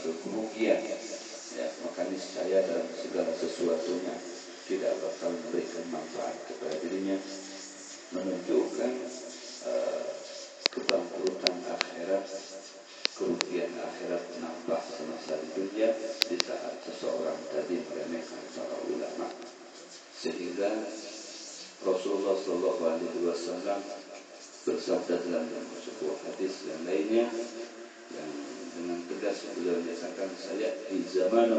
kerugian. Ya, maka niscaya dalam segala sesuatunya tidak bakal memberikan manfaat kepada dirinya, menunjukkan kebangkrutan akhirat, kerugian akhirat nampak semasa di dunia di saat seseorang tadi meremehkan para ulama. Sehingga Rasulullah SAW bersabda dalam sebuah hadis yang lainnya, yang dengan tegas beliau menyatakan, saya di zaman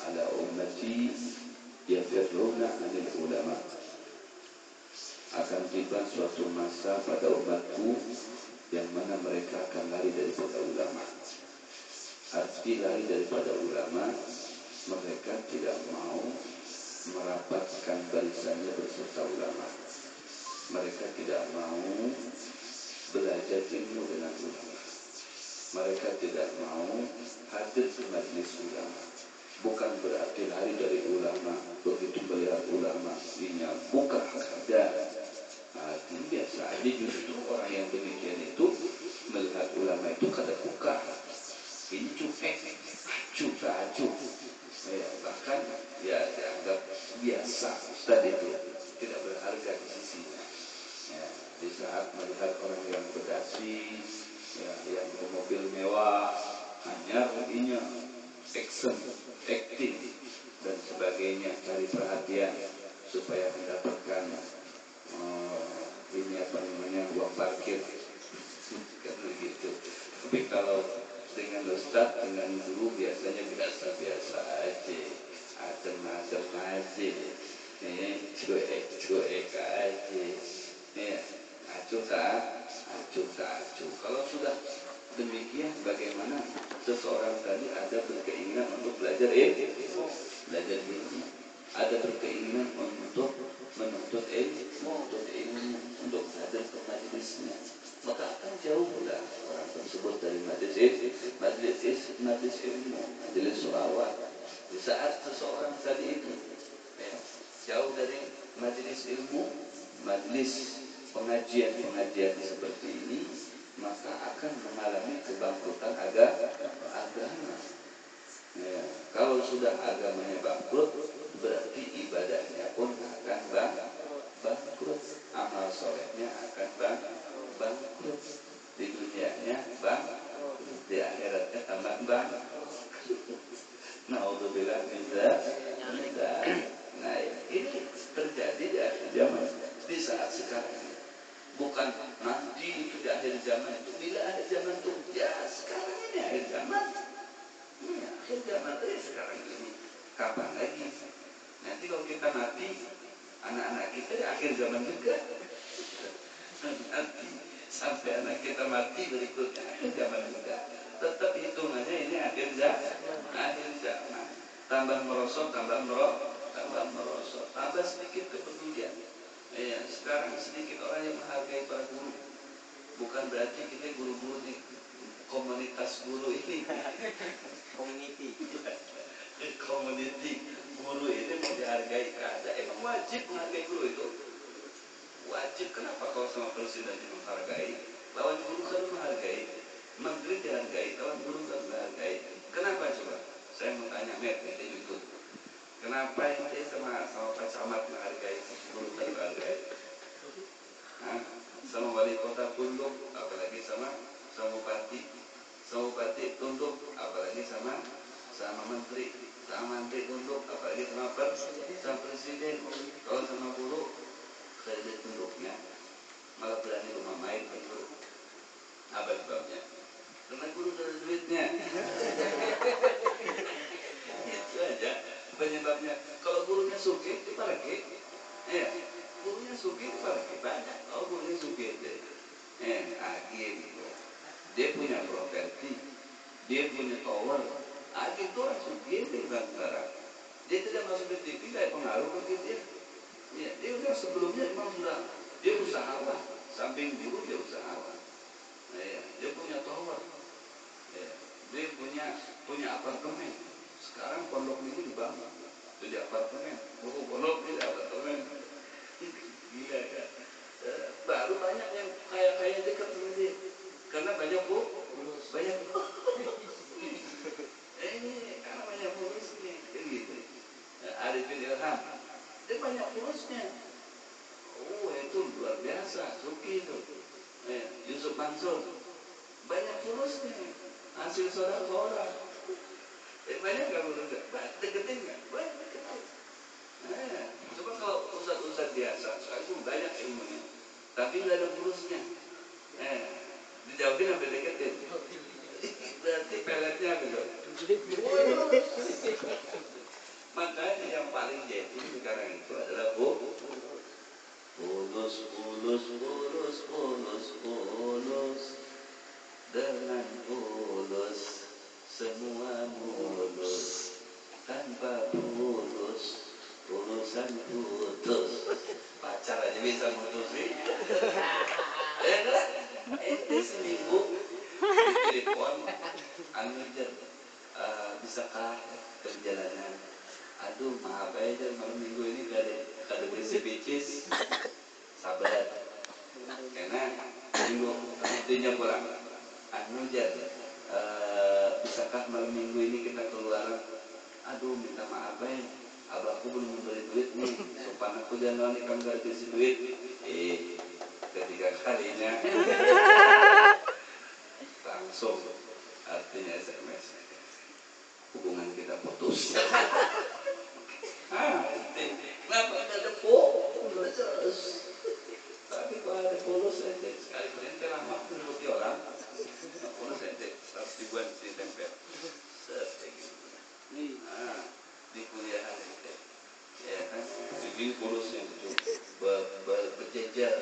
ala ummati yafirruna anil ulama, akan tiba suatu masa pada umatku yang mana mereka akan lari daripada ulama. Arti lari daripada ulama, mereka tidak mau merapatkan barisannya berserta ulama. Mereka tidak mau belajar ilmu dengan ulama. Mereka tidak mau hadir ke majlis ulama. Bukan berarti lari dari ulama, begitu melihat ulama ini bukan ada. Biasa aja, justru orang yang demikian itu melihat ulama itu kada buka. Ini acuh. Ya, bahkan ya dianggap biasa, Ustaz itu tidak berharga di sisinya. Ya, di saat melihat orang yang berdasi, ya, yang bermobil mewah, hanya hobinya action, acting dan sebagainya, cari perhatian supaya mendapatkan ini apa namanya, uang parkir, kan begitu. Tapi kalau dengan ustaz, dengan guru biasanya biasa-biasa aja, adem-adem aja, cuek aja, acuh tak acuh. Kalau sudah demikian, bagaimana seseorang tadi ada berkeinginan untuk belajar ilmu, ada berkeinginan untuk menuntut ilmu, untuk hadir ke majelisnya, maka akan jauhlah orang tersebut dari majelis ilmu, majelis sholawat. Di saat seseorang tadi itu jauh dari majelis ilmu, majelis pengajian seperti ini, maka akan mengalami kebangkrutan agama. Ya, kalau sudah agamanya bangkrut, berarti ibadahnya pun akan bangkrut, amal solehnya akan bangkrut, di dunianya bangkrut, di akhiratnya tambah bangkrut. Naudzubillah min dzalik. Nah, ini terjadi di akhir zaman, di saat sekarang. Bukan nanti itu di akhir zaman itu, bila akhir zaman itu, ya sekarang ini akhir zaman. Ya, akhir zaman itu sekarang ini. Kapan lagi? Nanti kalau kita mati, anak-anak kita di akhir zaman juga. Nanti sampai anak kita mati berikutnya akhir zaman juga. Tetap hitungannya ini akhir zaman. Tambah merosot, tambah sedikit kepedulian. Ya, sekarang sedikit orang yang menghargai para guru. Bukan berarti kita guru-guru di komunitas guru ini. Community guru ini mau dihargai, ada emang wajib menghargai guru itu. Wajib. Kenapa kalau sama presiden menghargai, lawan guru kan menghargai, menteri dihargai, lawan guru kan menghargai. Kenapa coba? Saya mau tanya itu ikut. Kenapa ente sama Pak Camat menghargai, guru kan menghargai? Sama wali kota tunduk, apalagi sama bupati tunduk, apalagi sama menteri tunduk, apalagi sama presiden. Kalau sama guru kredit tunduknya, malah berani rumah main guru. Apa sebabnya? Karena guru ada duitnya. Itu aja penyebabnya. Kalau gurunya sugih diparkir, gurunya sugih diparkir banyak. Kalau gurunya sugih deh, gitu. Dia punya properti, dia punya tower. Itu orang sugih di Bangkara. Dia tidak masuk di TV, tidak pengaruh bagi dia. Ya, dia udah sebelumnya memang sudah, dia usahawan, samping guru dia usahawan. Dia punya tower, dia punya apartemen. Sekarang pondok ini dibangun jadi apartemen, pondok jadi apartemen. Gila kan? Baru banyak yang kaya dekat sama dia, karena banyak banyak purusnya. Oh itu luar biasa, Suki itu. Yusuf Mansur banyak purusnya, hasil sedekah orang. Banyak nggak purusnya? Deketin nggak? Banyak deketin. Coba kalau ustaz-ustaz biasa, sekarang banyak ilmunya, tapi nggak ada purusnya. Dijawabin sampai deketin. Berarti peletnya gitu. Makanya yang paling jadi sekarang itu adalah Pulus dengan pulus semua mulus, tanpa pulus pulusan putus. Pacar aja bisa putus sih. Enggak, ente seminggu di telepon bisakah perjalanan? Aduh maaf aja malam minggu ini gak ada bersih bicis. Sabar, karena minggu intinya pulang. Bisakah malam minggu ini kita keluar? Aduh minta maaf abahku belum memberi duit nih. Sopan aku jangan nikam gak dikasih duit. Ketiga kalinya langsung artinya SMS. Hubungan kita putus. Kenapa ada putus? Tapi kalau ada pulus ente sekali ente lama menuruti orang, pulus ente 100 ribuan ditempel. Di kuliahan ente, ya kan? Jadi pulusnya itu berjejer,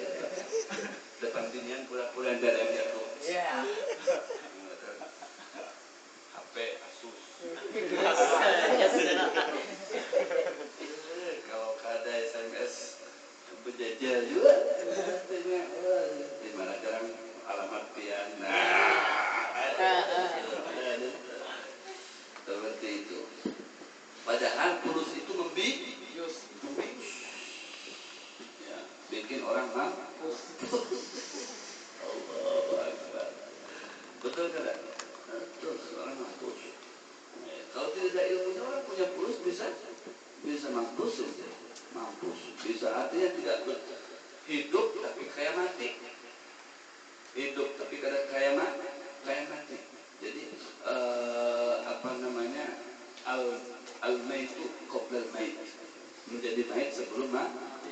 depan dinian pura-pura ada yang jatuh. HP Asus. Kalau ada SMS berjajar juga, di mana jarang alamat pian. Seperti itu. Padahal pulus itu membius, ya, bikin orang mampus. Allahu Akbar. Betul kan? Betul, orang mampus. Kalau tidak ada ilmunya orang punya pulus bisa mampus saja. Mampus. Bisa artinya tidak hidup tapi kayak mati. Hidup tapi kadang kayak mati. Jadi al-maitu qabla al-mait. Menjadi mait sebelum mati.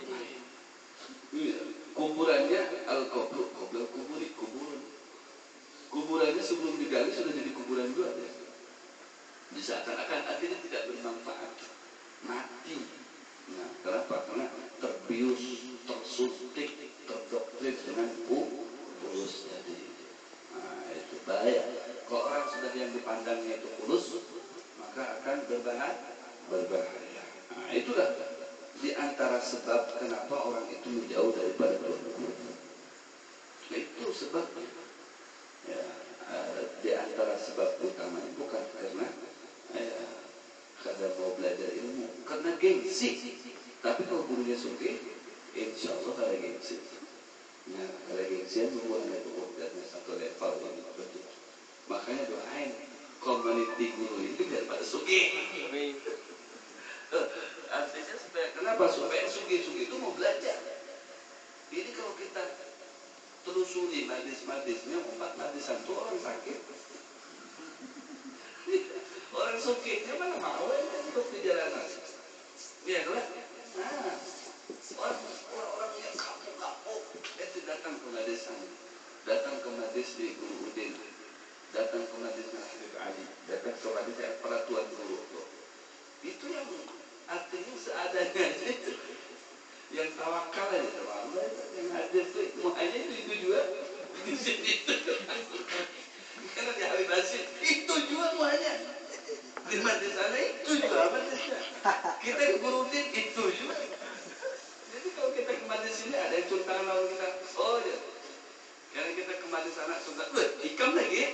Kuburannya al-qabru qabla al-kuburi, kuburan. Kuburannya sebelum digali sudah jadi kuburan juga ya. Bisa akan artinya tidak bermanfaat. Mati. Nah, kenapa? Karena terbius, tersuntik, terdoktrin dengan pulus tadi. Nah, itu bahaya. Kalau orang sudah yang dipandangnya itu pulus, maka akan berbahaya. Nah, itulah di antara sebab kenapa orang itu menjauh daripada Tuhan. Itu sebabnya. Ya, di antara sebab utamanya bukan karena mau belajar ilmu, karena gengsi. Tapi kalau gurunya suki, insya Allah kalau gengsi. Nah, kalau gengsian membuat belajarnya satu level yang betul. Makanya doain community guru ini biar pada suki. Artinya supaya kenapa? Supaya suki itu mau belajar. Ini kalau kita telusuri madis-madisnya, 4 madisan itu orang sakit. Orang sakitnya mana mau untuk di jalanan. Ya kan? Nah, orang yang kapuk-kapuk itu datang ke madisan, datang ke madis di Guru Udin, datang ke madis Habib Ali, datang ke madis peraturan guru. Itu yang artinya seadanya itu. Yang tawakal aja sama Allah, yang hadir itu semuanya itu juga di sini itu. Karena di Habib Basir itu juga semuanya. Di majlis sana itu juga majlisnya. Kita ke Burudin itu juga. Jadi kalau kita ke majlis ini ada yang sultan lawan kita. Oh ya. Karena kita ke majlis sana sultan, ikam lagi.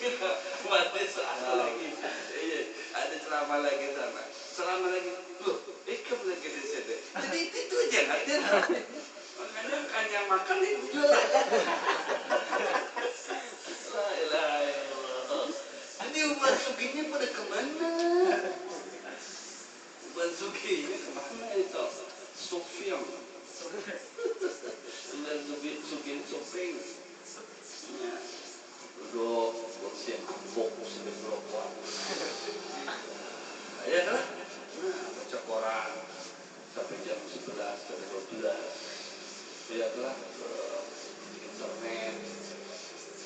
Kita majlis sana lagi. Iya, ada ceramah lagi sana. Ceramah lagi. Ikam lagi di sini. Jadi itu aja hadir. Makanya hanya makan itu juga. Jadi umat suginya pada kemana? Umat sugi ya kan? Nah, baca koran sampai jam 11 sampai 12, lihatlah ke internet,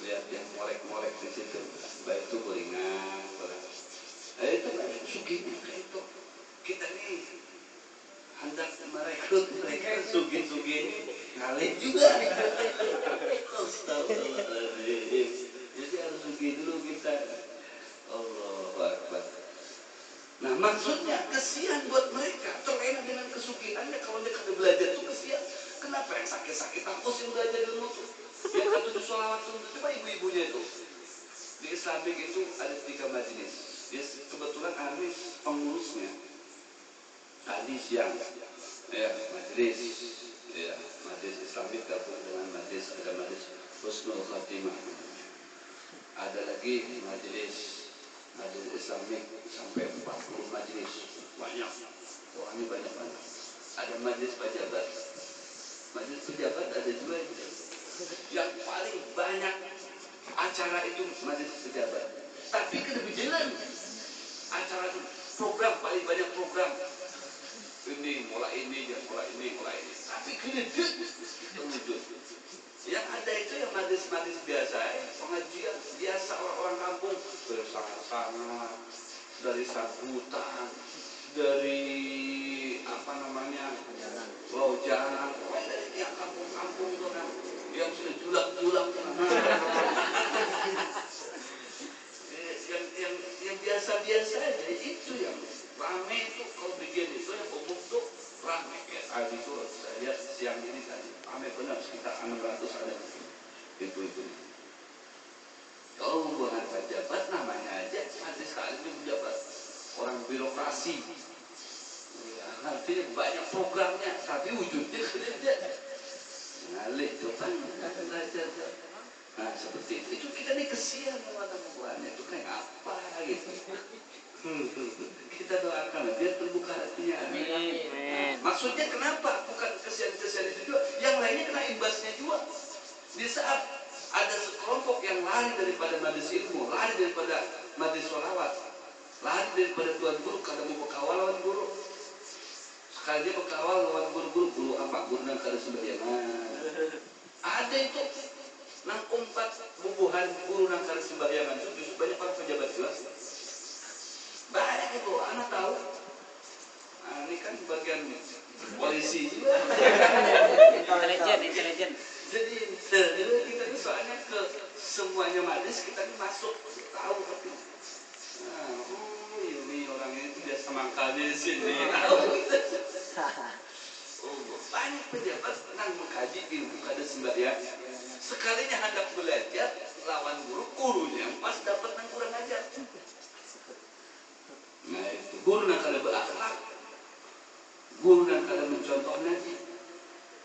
lihat yang molek-molek di situ, baik itu gorengan, itu kan sugihnya kayak itu. Kita nih hendak merekrut mereka sugih-sugih ini ngalir juga. Astagfirullahaladzim. Jadi harus sugih dulu kita. Allahu Akbar. Nah maksudnya kesian buat mereka, terlena dengan kesugihannya. Kalau dia kada belajar itu kesian. Kenapa yang sakit-sakit takut yang belajar ilmu tuh? Yang ketujuh sholawat tuh, coba ibu-ibunya itu. Di Islamik itu ada 3 majelis. Dia kebetulan Anis pengurusnya. Anis yang ya majelis, ya majelis Islamik gabung dengan majelis, ada majelis Husnul Khatimah. Ada lagi majelis Islamik sampai 40 majelis, banyak orangnya banyak. Ada majelis pejabat ada juga yang paling banyak acara itu majelis pejabat. Tapi lebih jelas acara itu program paling banyak program ini mulai ini. Tapi gede terwujud. Yang ada itu yang majelis biasa, pengajian biasa orang-orang kampung bersama-sama dari sambutan, dari apa namanya jalan, dari tiap kampung-kampung itu kan yang sudah julak-julak yang biasa-biasa aja itu yang rame itu. Kalau bagian itu yang umum tuh rame ya. Tadi itu saya lihat siang ini tadi rame benar, sekitar 600 ada itu. Kalau hubungan pejabat namanya aja majelis taklim pejabat, orang birokrasi ya, artinya banyak programnya tapi wujudnya kerja ngalih tuh kan belajar. Nah seperti itu kita nih kesian sama teman-temannya itu kayak apa gitu. Kita doakan biar terbuka hatinya. Nah, maksudnya kenapa? Bukan kesian-kesian itu juga, yang lainnya kena imbasnya juga. Di saat ada sekelompok yang lari daripada majelis ilmu, lari daripada majelis sholawat, lari daripada tuan guru, kada mau berkawal lawan guru. Sekali dia berkawal lawan guru apa? Guru yang kada sembahyang. Ada itu nang 4 bubuhan guru nang kada sembahyangan itu justru banyak orang pejabat juga. Banyak itu, anak tahu. Nah, ini kan bagian polisi juga. Intelijen. Jadi kita ini soalnya ke semuanya majelis kita ini masuk tahu tapi. Nah, ini orang ini biasa mangkalnya di sini. Banyak pejabat nang mengkaji ilmu kada sembahyang. Sekalinya hendak belajar lawan gurunya pas dapat nang kurang ajar. Nah itu guru yang kada berakhlak, guru yang kada mencontoh Nabi,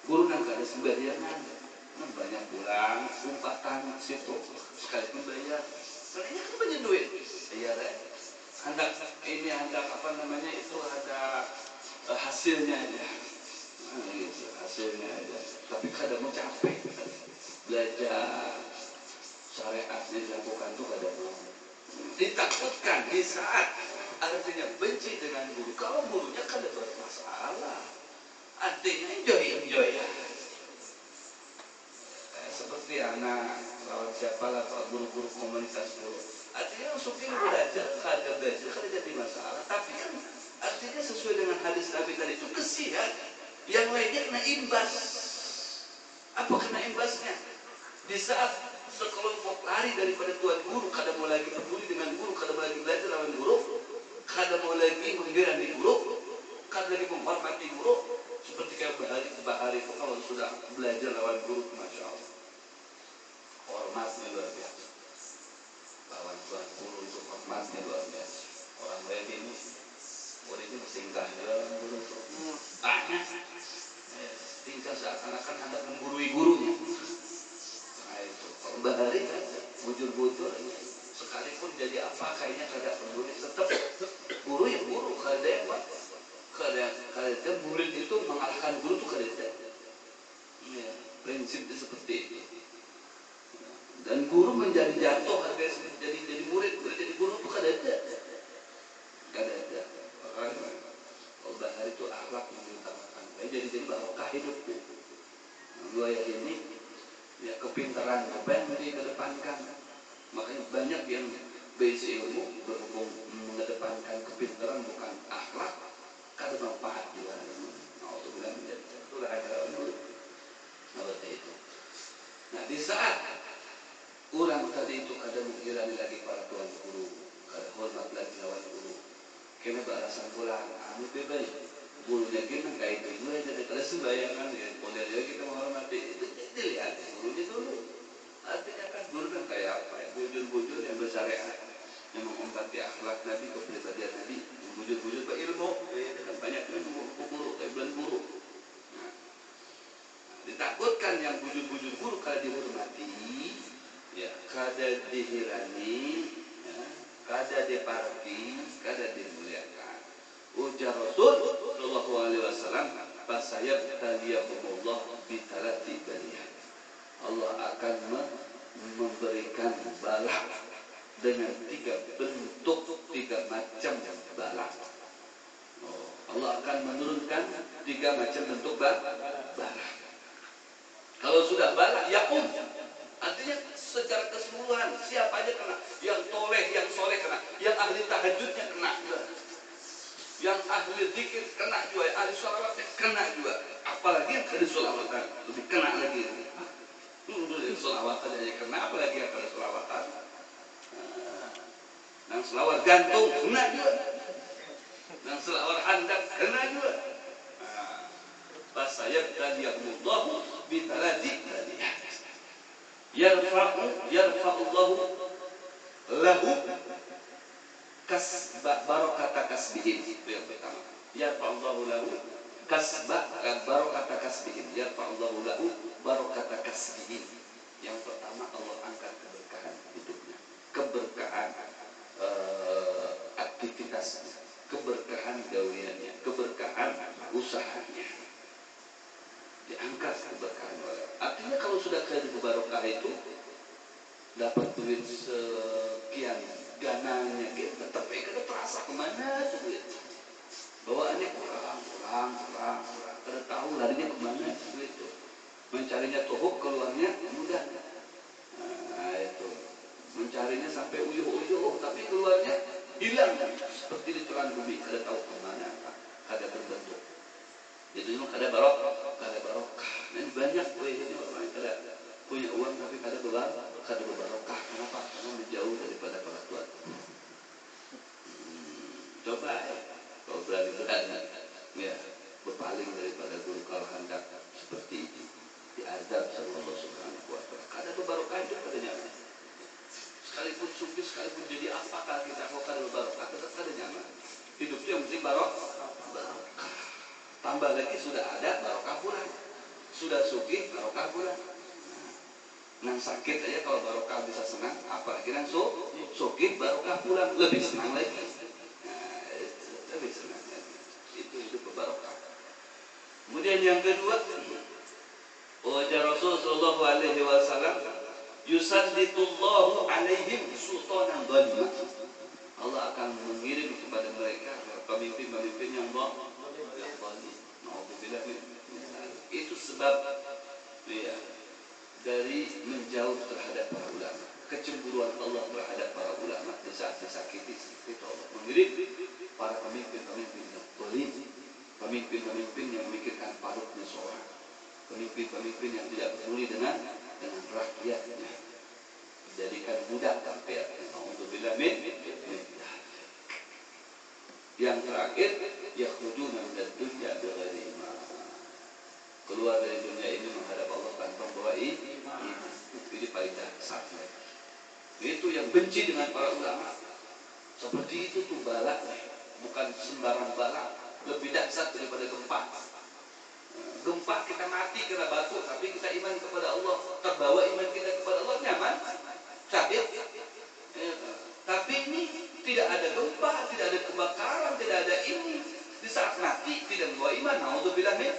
guru yang kada sembahyangan, banyak pulang umpatan situ sekali membayar, karena kan banyak duit, bayar hendak apa namanya itu ada hasilnya aja, hasilnya aja, tapi kada mau capek belajar syariatnya dilakukan tuh kada mau. Ditakutkan di saat artinya benci dengan guru, kalau gurunya kan ada bermasalah, artinya enjoy ya. Seperti anak lawan siapa lah guru-guru komunitas guru, artinya langsung belajar kada jadi masalah, tapi kan artinya sesuai dengan hadis Nabi tadi itu kesian, yang lainnya kena imbas. Apa kena imbasnya? Di saat sekelompok lari daripada tuan guru, kada mau lagi peduli dengan guru, kada mau lagi belajar lawan guru, kada mau lagi menghirani guru, kada lagi menghormati guru. Seperti kayak bahari itu kalau sudah belajar lawan guru, masya Allah, hormatnya luar biasa. Lawan tuan guru itu hormatnya luar biasa. Orang lain ini muridnya bertingkah dalam guru itu banyak, tingkah seakan-akan hendak menggurui gurunya. Nah itu kalau bahari kan bujur-bujur sekalipun jadi apa kayaknya kada peduli, tetap guru ya guru, kada yang kada murid itu mengalahkan guru tuh kada ada. Ya, prinsipnya seperti itu. Dan guru menjadi jatuh harga jadi murid jadi guru tuh kada ada. bahari itu akhlak yang diutamakan. Jadi barokah hidupku. Dua ayat ini ya kepintaran apa yang dikedepankan. Makanya banyak yang basic ilmu berhubung mengedepankan kepintaran bukan akhlak, kada manfaat juga. Itu bilang itulah ada itu. Nah di saat orang tadi itu kada mengirani lagi para tuan guru, kada hormat lagi lawan guru. Kena balasan pulang, anu bebas. Gurunya kita kayak itu juga jadi kada sembayangan ya. Boleh aja kita menghormati itu dilihat gurunya dulu. Artinya kan guru kan kayak apa ya? Bujur-bujur yang bersyariat, yang mengompati akhlak Nabi, kepribadian Nabi, bujur-bujur berilmu. Itu kan banyak kan guru, kayak bulan guru. Nah, ditakutkan yang bujur-bujur guru kada dihormati, ya kada dihirani, ya, kada diparti, kada dimuliakan. Ujar Rasul sallallahu alaihi wasallam, "Fasayabtaliyahumullah bitalati baliyah." Allah akan memberikan bala dengan 3 bentuk, 3 macam bala. Allah akan menurunkan 3 macam bentuk bala. Kalau sudah bala, artinya secara keseluruhan siapa aja kena. Yang toleh, yang soleh kena. Yang ahli tahajudnya kena juga. Yang ahli zikir kena juga. Ahli sholawatnya kena juga. Apalagi yang ahli sholawatan lebih kena lagi. Dulu sholawatan aja kena, apalagi yang ahli sholawatan. Yang selawat gantung kena juga. Yang selawat handap kena juga. Fasayabtaliyahumullahu bitalati baliyah. Yarfa'ullahu lahu barakata kasbihim. Itu yang pertama. Yarfa'ullahu lahu barakata kasbihim. Yarfa'ullahu lahu barakata kasbihim. Yang pertama Allah angkat keberkahan hidupnya, keberkahan aktivitasnya, keberkahan gaweannya, keberkahan usahanya. Diangkat keberkahan orang. Artinya kalau sudah kerja barokah itu dapat duit sekian gananya, kita tapi kada terasa kemana tuh duit. Bawaannya kurang. Kada tahu larinya kemana duit itu. Mencarinya tuhuk, keluarnya mudah. Nah itu. Mencarinya sampai uyuh-uyuh, tapi keluarnya hilang seperti di telan bumi, kada tahu kemana, kada berbentuk. Jadi memang kada barokah. Nah, banyak ini orang kada punya uang tapi kada berbarokah. Kenapa? Karena menjauh daripada para tuan. Coba ya, kalau berani ya berpaling daripada guru kalau hendak seperti itu. Diadab sama Allah Subhanahu wa taala. Kada berbarokah itu kada nyaman. Sekalipun sukses, sekalipun jadi apakah kita kada berbarokah tetap kada nyaman. Hidup itu yang penting barokah. Tambah lagi sudah ada barokah pulang, sudah sugih barokah pulang. Nang sakit aja kalau barokah bisa senang, apalagi nang sugih barokah pulang lebih senang lagi. Nah, lebih senang lagi. Itu hidup barokah. Kemudian yang kedua, wajah Rasul sallallahu alaihi wasallam, yusallitullahu alaihim sultanan dhalimah. Allah akan mengirim kepada mereka pemimpin-pemimpin yang zalim. Itu sebab ya, dari menjauh terhadap para ulama, kecemburuan Allah terhadap para ulama di saat disakiti itu Allah mengirim para pemimpin-pemimpin yang zalim, pemimpin-pemimpin yang memikirkan parutnya seorang, pemimpin-pemimpin yang tidak peduli dengan rakyatnya, jadikan budak rakyatnya. Alhamdulillah min. Yang terakhir, yakhrujuna minad dunya bighairi iman. Keluar dari dunia ini menghadap Allah tanpa membawa iman. Ini paling dahsyat. Itu yang benci dengan para ulama. Seperti itu tuh bala, bukan sembarang bala, lebih dahsyat daripada gempa. Gempa kita mati kena batu, tapi kita iman kepada Allah, terbawa iman kita kepada Allah, nyaman, sakit. Tapi ini tidak ada gempa, tidak ada kebakaran, tidak ada ini. Di saat mati tidak membawa iman. Naudzubillah min,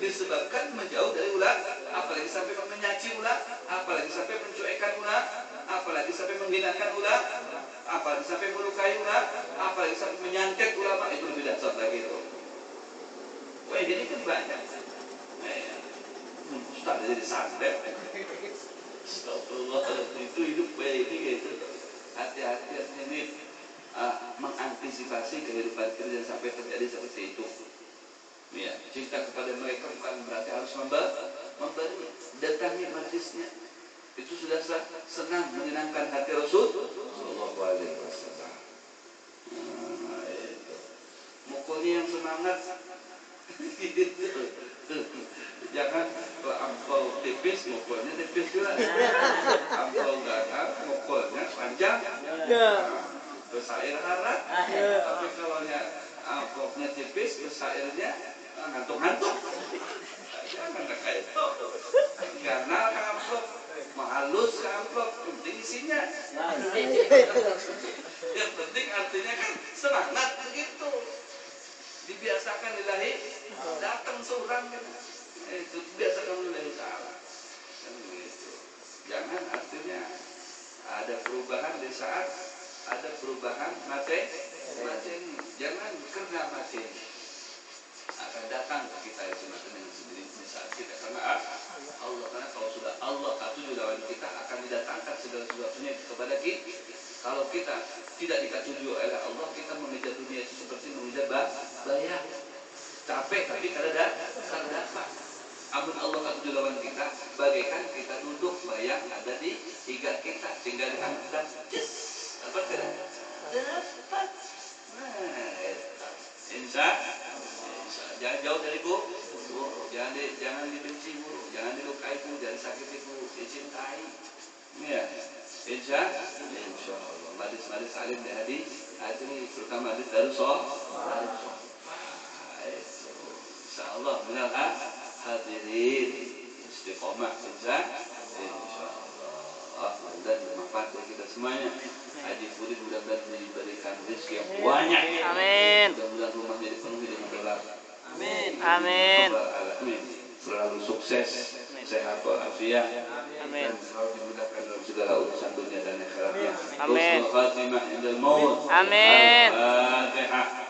disebabkan menjauh dari ulama, apalagi sampai menyaci ulama, apalagi sampai mencuekkan ulama, apalagi sampai menghinakan ulama, apalagi sampai melukai ulama, apalagi sampai menyantet ulama. Itu lebih dahsyat lagi itu. ini kan banyak. Ustaz jadi santet. Astagfirullah, itu hidup ini gitu. Hati-hati ini mengantisipasi kehidupan kita jangan sampai terjadi seperti itu. Ya, cinta kepada mereka bukan berarti harus memberi. Datangi majlisnya. Itu sudah senang menyenangkan hati Rasul Sallallahu Alaihi Wasallam. Mukulnya yang semangat. Jangan kalau ampau tipis, mukulnya tipis juga. Ampau gagal, mukulnya panjang. Terus air harap. Tapi kalau ampaunya tipis, terus airnya ngantuk-ngantuk. Jangan kayak itu. Karena ampau halus ke amplop, penting isinya. Yang penting artinya kan semangat begitu. Dibiasakan lillahi, datang seorang kan. Itu biasakan lillahi ta'ala. Kan begitu. Jangan artinya ada perubahan di saat ada perubahan materi. Jangan karena materi akan datang ke kita itu dengan sendiri di saat kita karena Allah, karena kalau sudah Allah katuju lawan kita akan didatangkan segala sesuatunya kepada kita. Kalau kita tidak dikatuju oleh Allah, kita mengejar dunia itu seperti mengejar bayang. Capek tapi kada dapat. Amun Allah katuju lawan kita, bagaikan kita duduk bayang ada di iga kita, tinggal diangkat. Dapat tidak? Dapat. Insya jangan jauh dari guru, jangan dibenci guru, jangan dilukai guru, jangan sakiti guru, dicintai. Ya, insya Allah. Majlis alim di hadiri, terutama hadis Darussalam. Insya Allah benar hadirin istiqomah insya Allah. Dan bermanfaat bagi kita semuanya. Haji Furid mudah-mudahan diberikan rezeki yang banyak. Amin. Mudah-mudahan rumahnya dipenuhi dengan dolar. Amin. Amin. Selalu sukses, sehat walafiat, Amin. dan selalu dimudahkan dalam segala urusan dunia dan akhiratnya. Amin. Husnul khatimah indal maut. Amin. Al-Fatihah.